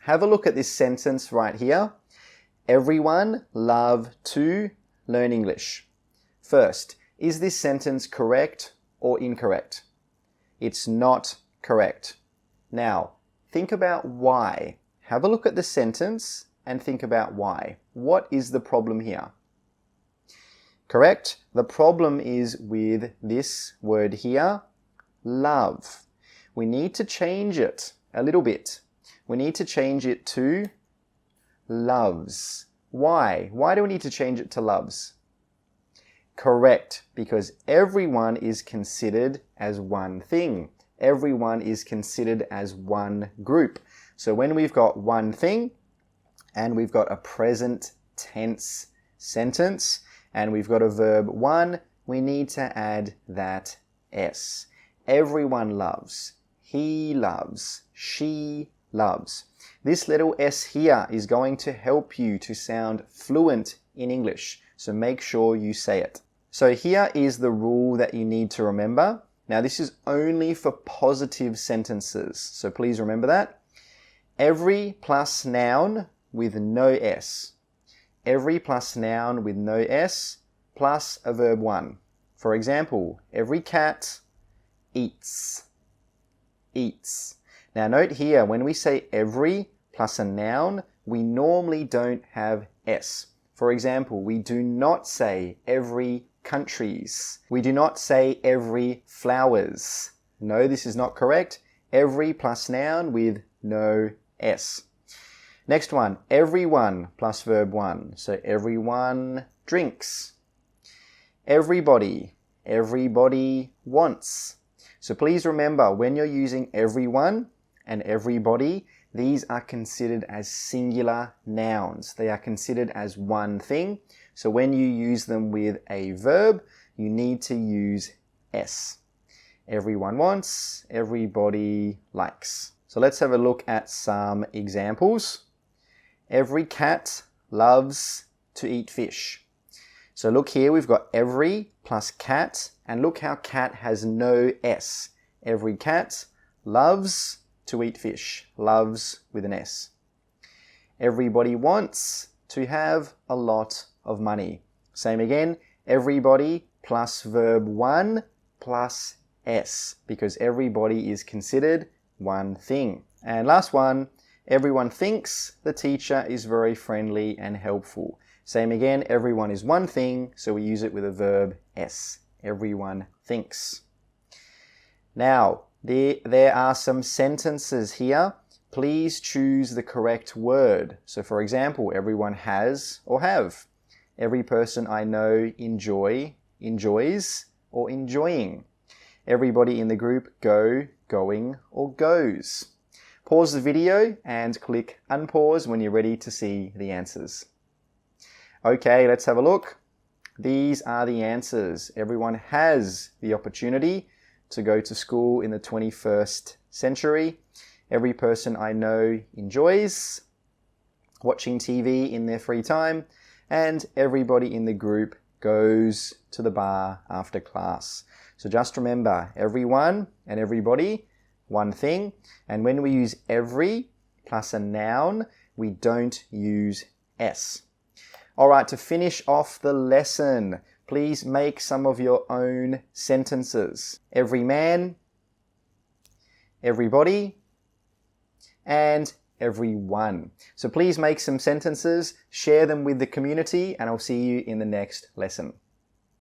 have a look at this sentence right here. Everyone love to learn English. First, is this sentence correct or incorrect? It's not correct. Now, think about why. Have a look at the sentence and think about why. What is the problem here? Correct. The problem is with this word here, love. We need to change it a little bit. We need to change it to loves. Why? Why do we need to change it to loves? Correct, because everyone is considered as one thing. Everyone is considered as one group. So when we've got one thing and we've got a present tense sentence and we've got a verb one, we need to add that S. Everyone loves. He loves. She loves. This little S here is going to help you to sound fluent in English, so make sure you say it. So here is the rule that you need to remember. Now this is only for positive sentences, so please remember that. Every plus noun with no S. Every plus noun with no S plus a verb one. For example, every cat eats. Eats. Now note here, when we say every plus a noun, we normally don't have S. For example, we do not say every countries. We do not say every flowers. No, this is not correct. Every plus noun with no S. Next one, everyone plus verb one. So everyone drinks. Everybody. Everybody wants. So please remember, when you're using everyone and everybody, these are considered as singular nouns. They are considered as one thing. So when you use them with a verb, you need to use S. Everyone wants, everybody likes. So let's have a look at some examples. Every cat loves to eat fish. So look here, we've got every plus cat, and look how cat has no S. Every cat loves to eat fish. Loves with an S. Everybody wants to have a lot of money. Same again, everybody plus verb one plus S, because everybody is considered one thing. And last one, everyone thinks the teacher is very friendly and helpful. Same again, everyone is one thing, so we use it with a verb S. Everyone thinks. Now, there are some sentences here. Please choose the correct word. So for example, everyone has or have. Every person I know enjoys, or enjoying. Everybody in the group go, going, or goes. Pause the video and click unpause when you're ready to see the answers. Okay, let's have a look. These are the answers. Everyone has the opportunity to go to school in the 21st century. Every person I know enjoys watching TV in their free time, and everybody in the group goes to the bar after class. So just remember, everyone and everybody, one thing. And when we use every plus a noun, we don't use S. All right, to finish off the lesson, please make some of your own sentences. Every man, everybody, and everyone. So please make some sentences, share them with the community, and I'll see you in the next lesson.